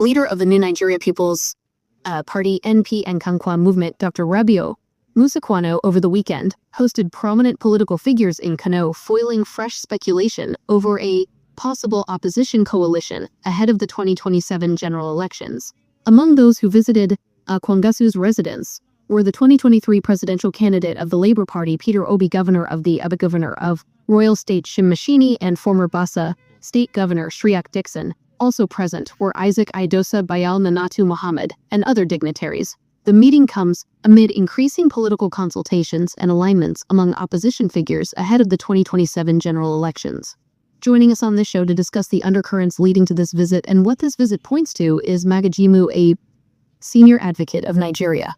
Leader of the New Nigeria People's Party NP and Kankwa movement, Dr. Rabiu Musa Kwankwaso, over the weekend, hosted prominent political figures in Kano, foiling fresh speculation over a possible opposition coalition ahead of the 2027 general elections. Among those who visited Kwankwaso's residence were the 2023 presidential candidate of the Labour Party, Peter Obi, governor of Royal State Shimashini, and former Bayelsa State Governor Seriake Dickson. Also present were Isaac Idosa Bayal Nanatu Muhammad and other dignitaries. The meeting comes amid increasing political consultations and alignments among opposition figures ahead of the 2027 general elections. Joining us on this show to discuss the undercurrents leading to this visit and what this visit points to is Magajimu, a senior advocate of Nigeria.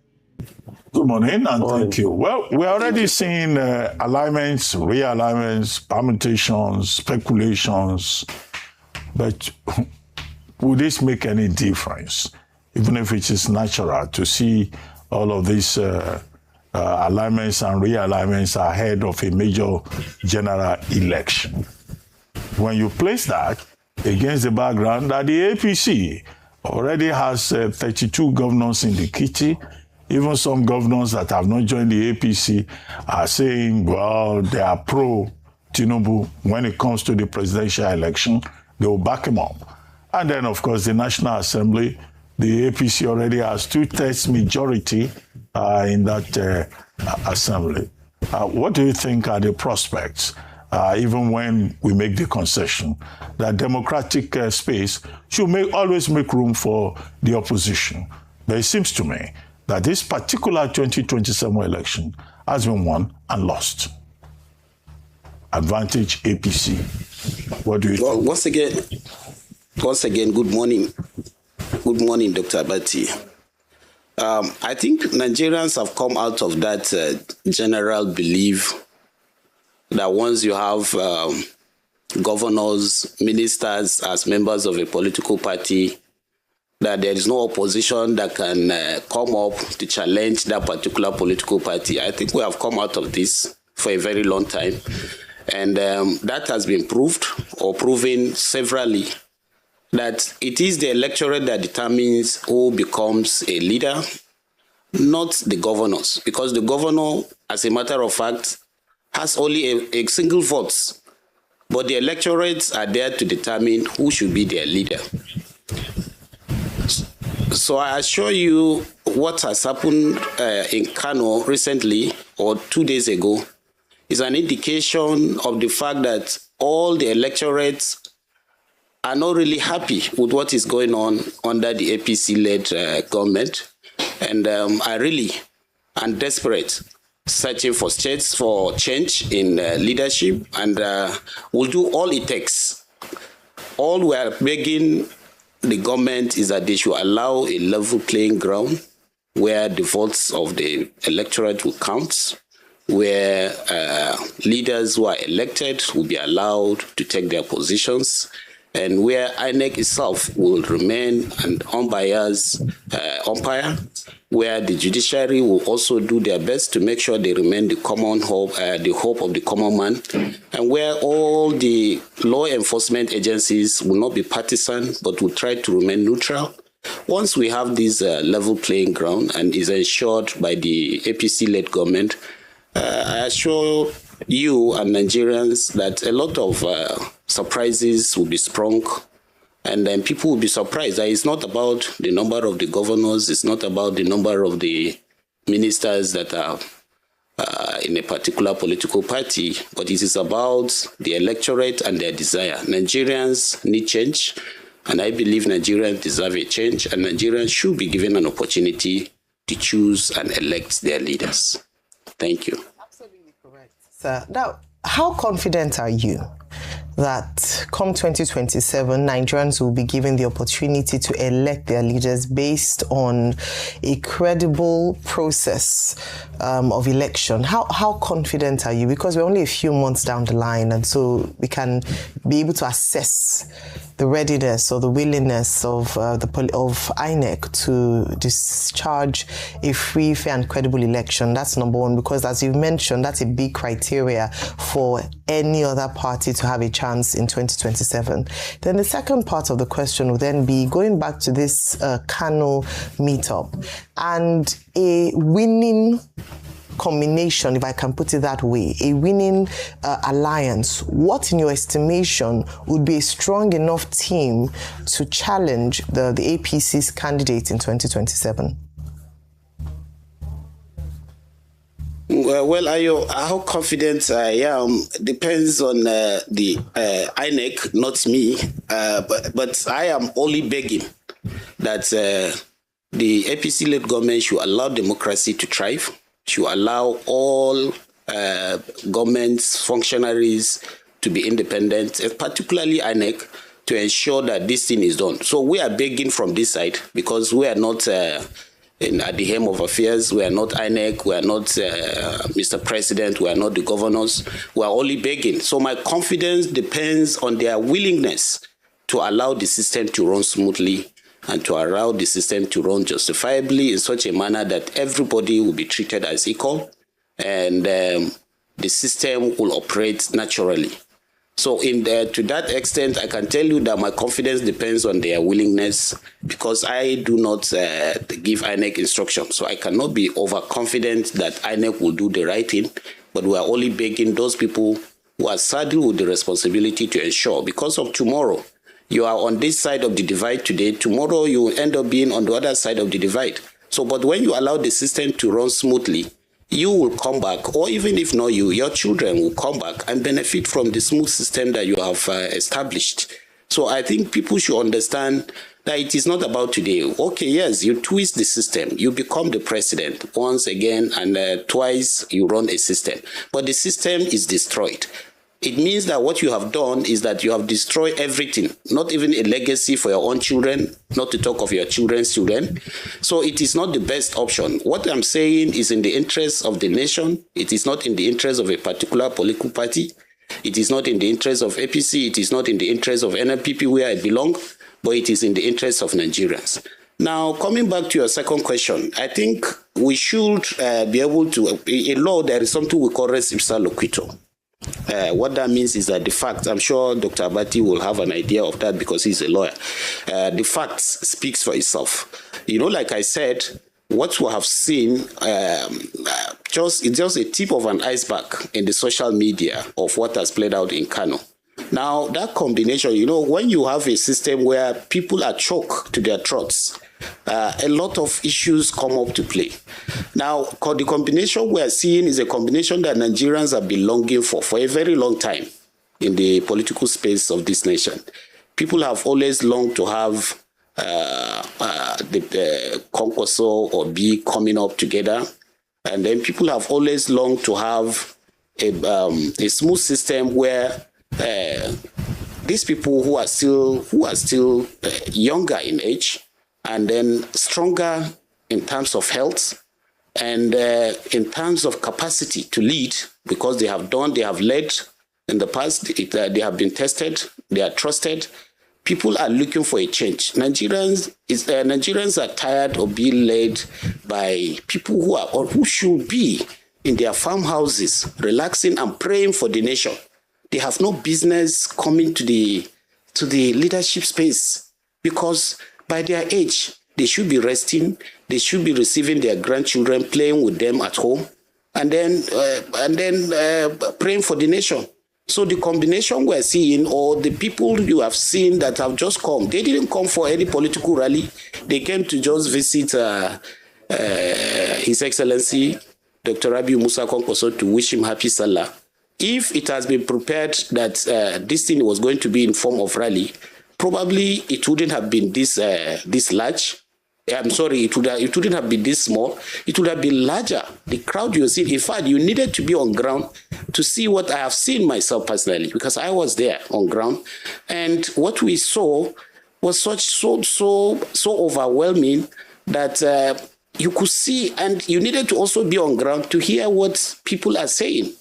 Good morning, and thank you. Well, we're already seeing alignments, realignments, permutations, speculations, but will this make any difference? Even if it is natural to see all of these alignments and realignments ahead of a major general election. When you place that against the background that the APC already has 32 governors in the kitty, even some governors that have not joined the APC are saying, well, they are pro-Tinubu. When it comes to the presidential election, they will back him up. And then, of course, the National Assembly, the APC already has 2/3 majority in that assembly. What do you think are the prospects, even when we make the concession that democratic space should always make room for the opposition? But it seems to me that this particular 2027 election has been won and lost. Advantage APC. What do you think? Well, once again, good morning. Good morning, Dr. Abati. I think Nigerians have come out of that general belief that once you have governors, ministers as members of a political party, that there is no opposition that can come up to challenge that particular political party. I think we have come out of this for a very long time. And that has been proved or proven severally that it is the electorate that determines who becomes a leader, not the governors. Because the governor, as a matter of fact, has only a single vote. But the electorates are there to determine who should be their leader. So I assure you what has happened in Kano recently or 2 days ago is an indication of the fact that all the electorates are not really happy with what is going on under the APC-led government. And I really am desperate, searching for states for change in leadership, and will do all it takes. All we are begging the government is that they should allow a level playing ground where the votes of the electorate will count, where leaders who are elected will be allowed to take their positions, and where INEC itself will remain an unbiased umpire, where the judiciary will also do their best to make sure they remain the common hope, the hope of the common man, and where all the law enforcement agencies will not be partisan but will try to remain neutral. Once we have this level playing ground and is ensured by the APC-led government, I assure you and Nigerians that a lot of surprises will be sprung, and then people will be surprised that it's not about the number of the governors, it's not about the number of the ministers that are in a particular political party, but it is about the electorate and their desire. Nigerians need change, and I believe Nigerians deserve a change, and Nigerians should be given an opportunity to choose and elect their leaders. Thank you. Absolutely correct, sir. Now, how confident are you that come 2027, Nigerians will be given the opportunity to elect their leaders based on a credible process of election? How confident are you? Because we're only a few months down the line, and so we can be able to assess the readiness or the willingness of INEC to discharge a free, fair and credible election. That's number one, because as you mentioned, that's a big criteria for any other party to have a chance in 2027. Then the second part of the question will then be going back to this Kano meetup and a winning combination, if I can put it that way, a winning alliance. What, in your estimation, would be a strong enough team to challenge the APC's candidate in 2027? Well, Ayo, how confident I am depends on the INEC, not me. But I am only begging that the APC-led government should allow democracy to thrive, should allow all government functionaries to be independent, particularly INEC, to ensure that this thing is done. So we are begging from this side because we are not at the helm of affairs. We are not INEC. We are not Mr. President. We are not the governors. We are only begging. So my confidence depends on their willingness to allow the system to run smoothly and to allow the system to run justifiably in such a manner that everybody will be treated as equal and the system will operate naturally. So to that extent, I can tell you that my confidence depends on their willingness because I do not give INEC instructions. So I cannot be overconfident that INEC will do the right thing, but we are only begging those people who are saddled with the responsibility to ensure, because of tomorrow, you are on this side of the divide today, tomorrow you will end up being on the other side of the divide. So, but when you allow the system to run smoothly, you will come back, or even if not you, your children will come back and benefit from the smooth system that you have established. So I think people should understand that it is not about today. Okay, yes, you twist the system, you become the president once again, and twice you run a system, but the system is destroyed. It means that what you have done is that you have destroyed everything, not even a legacy for your own children, not to talk of your children's children. So it is not the best option. What I'm saying is in the interest of the nation. It is not in the interest of a particular political party. It is not in the interest of APC. It is not in the interest of NNPP where I belong, but it is in the interest of Nigerians. Now, coming back to your second question, I think we should be able to, in law, there is something we call res ipsa loquitur. What that means is that the facts, I'm sure Dr. Abati will have an idea of that because he's a lawyer. The facts speaks for itself. You know, like I said, what we have seen, it's just a tip of an iceberg in the social media of what has played out in Kano. Now, that combination, you know, when you have a system where people are choked to their throats, a lot of issues come up to play. Now, the combination we are seeing is a combination that Nigerians have been longing for a very long time in the political space of this nation. People have always longed to have the Kwankwaso or B coming up together, and then people have always longed to have a smooth system where these people who are still younger in age, and then stronger in terms of health and in terms of capacity to lead, because they have led in the past, they have been tested, they are trusted. People are looking for a change. Nigerians are tired of being led by people who should be in their farmhouses, relaxing and praying for the nation. They have no business coming to the leadership space because by their age, they should be resting. They should be receiving their grandchildren, playing with them at home, and then praying for the nation. So the combination we're seeing, or the people you have seen that have just come, they didn't come for any political rally. They came to just visit His Excellency Dr. Rabiu Musa Kwankwaso to wish him happy Salah. If it has been prepared that this thing was going to be in form of rally, probably it wouldn't have been this large. I'm sorry, it wouldn't have been this small. It would have been larger. The crowd you see, in fact, you needed to be on ground to see what I have seen myself personally, because I was there on ground, and what we saw was so overwhelming that you could see, and you needed to also be on ground to hear what people are saying.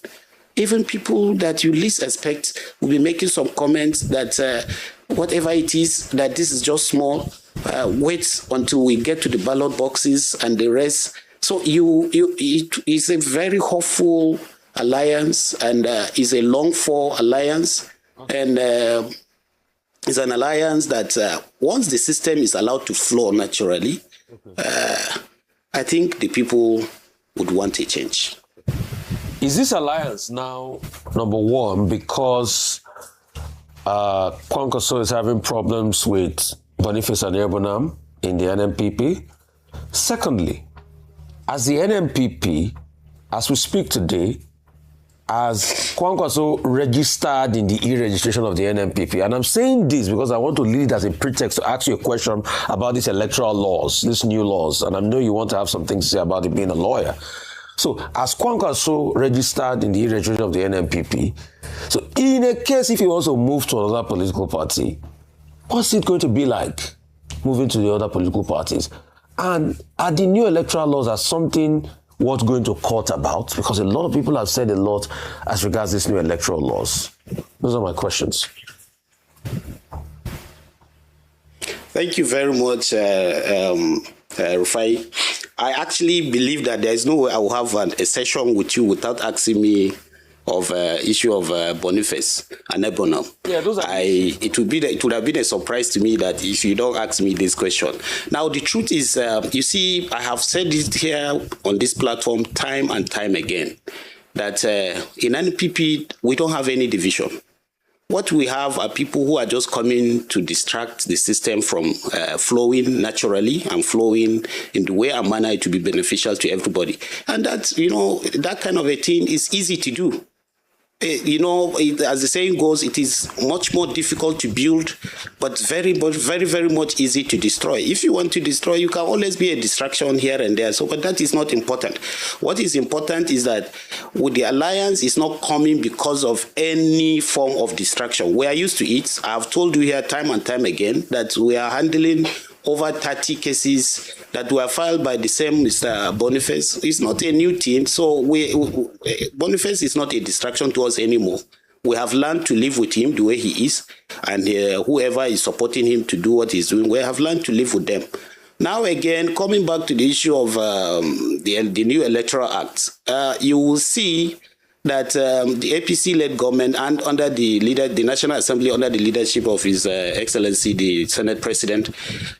Even people that you least expect will be making some comments that whatever it is, that this is just small. Wait until we get to the ballot boxes and the rest. So it is a very hopeful alliance, and is a long-for alliance, and it's an alliance that once the system is allowed to flow naturally, I think the people would want a change. Is this alliance now, number one, because Kwankwaso is having problems with Boniface and Ebonam in the NNPP? Secondly, as the NNPP, as we speak today, as Kwankwaso registered in the e-registration of the NNPP, and I'm saying this because I want to lead as a pretext to ask you a question about these electoral laws, these new laws, and I know you want to have some things to say about it being a lawyer. So, as Kwankwaso registered in the e-registration of the NNPP, so in a case if he wants to move to another political party, what's it going to be like moving to the other political parties? And are the new electoral laws as something worth going to court about? Because a lot of people have said a lot as regards these new electoral laws. Those are my questions. Thank you very much, Rufai. I actually believe that there is no way I will have a session with you without asking me of issue of Boniface and Ebonam. Yeah, those are it would have been a surprise to me that if you don't ask me this question. Now, the truth is, you see, I have said it here on this platform time and time again, that in NNPP, we don't have any division. What we have are people who are just coming to distract the system from flowing naturally and flowing in the way and manner to be beneficial to everybody. And that, you know, that kind of a thing is easy to do. You know, as the saying goes, it is much more difficult to build, but very, very much easy to destroy. If you want to destroy, you can always be a distraction here and there. So, but that is not important. What is important is that with the alliance, it's not coming because of any form of distraction. We are used to it. I've told you here time and time again that we are handling over 30 cases that were filed by the same Mr. Boniface. It's not a new thing. So Boniface is not a distraction to us anymore. We have learned to live with him the way he is, and whoever is supporting him to do what he's doing, we have learned to live with them. Now again, coming back to the issue of the new Electoral Act, you will see that the APC-led government and under the National Assembly, under the leadership of His Excellency, the Senate President,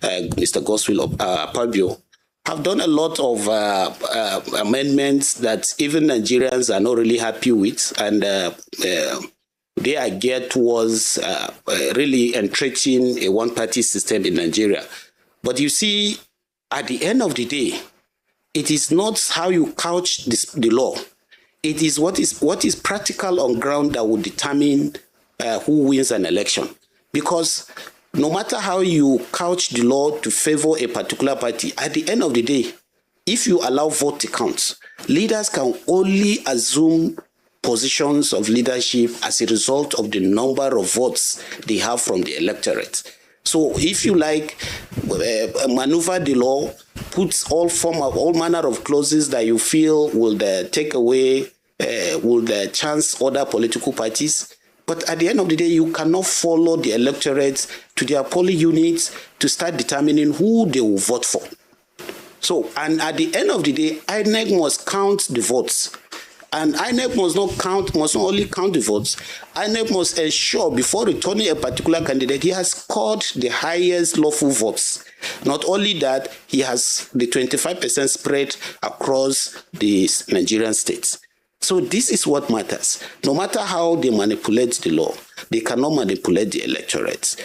Mr. Godswill Akpabio, have done a lot of amendments that even Nigerians are not really happy with, and they are geared towards really entrenching a one-party system in Nigeria. But you see, at the end of the day, it is not how you couch the law. It is what is practical on ground that will determine who wins an election. Because no matter how you couch the law to favor a particular party, at the end of the day, if you allow vote to count, leaders can only assume positions of leadership as a result of the number of votes they have from the electorate. So if you like, maneuver the law, put all manner of clauses that you feel will take away, will chance other political parties. But at the end of the day, you cannot follow the electorate to their polling units to start determining who they will vote for. So, and at the end of the day, INEC must count the votes. And INEC must not only count the votes, INEC must ensure before returning a particular candidate, he has scored the highest lawful votes. Not only that, he has the 25% spread across the Nigerian states. So this is what matters. No matter how they manipulate the law, they cannot manipulate the electorate.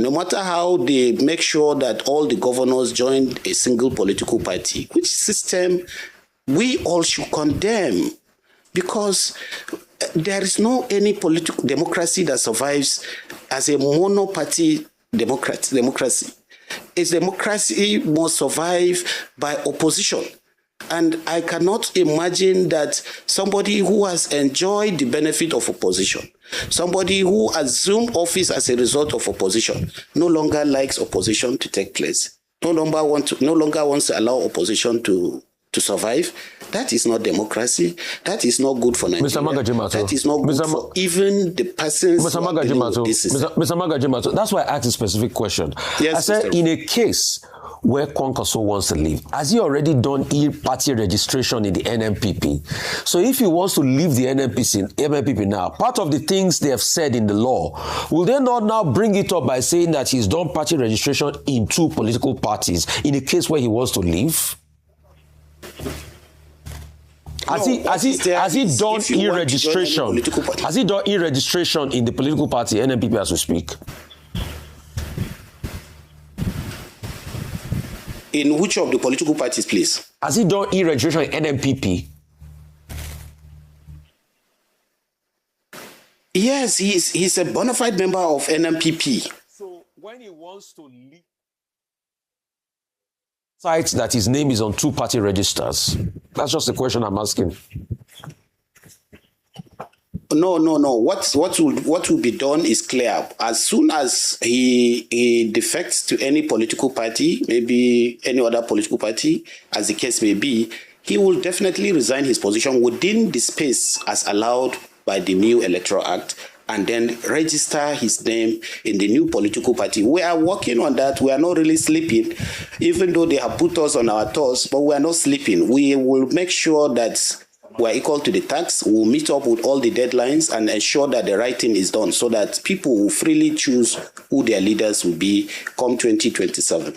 No matter how they make sure that all the governors join a single political party, which system we all should condemn. Because there is no any political democracy that survives as a monoparty democracy. A democracy must survive by opposition. And I cannot imagine that somebody who has enjoyed the benefit of opposition, somebody who assumed office as a result of opposition, no longer likes opposition to take place, no longer wants to allow opposition to to survive. That is not democracy. That is not good for Nigeria. Mr. Magajimato. That is not good for even the persons. Mr. Magajimato. Mr. Magajimato. That's why I asked a specific question. Yes, I said, in a case where Kwankwaso wants to leave, has he already done party registration in the NNPP? So if he wants to leave the NNPP now, part of the things they have said in the law, will they not now bring it up by saying that he's done party registration in 2 political parties in a case where he wants to leave? Has he done e-registration? Has he done e-registration in the political party NNPP as we speak? In which of the political parties, please? Has he done e-registration in NNPP? Yes, he's a bona fide member of NNPP. So when he wants to leave sites that his name is on 2 party registers, that's just the question I'm asking. No. What will be done is clear. As soon as he defects to any political party, maybe any other political party, as the case may be, he will definitely resign his position within the space as allowed by the new Electoral Act, and then register his name in the new political party. We are working on that. We are not really sleeping, even though they have put us on our toes, but we are not sleeping. We will make sure that we are equal to the tax. We'll meet up with all the deadlines and ensure that the right thing is done so that people will freely choose who their leaders will be come 2027.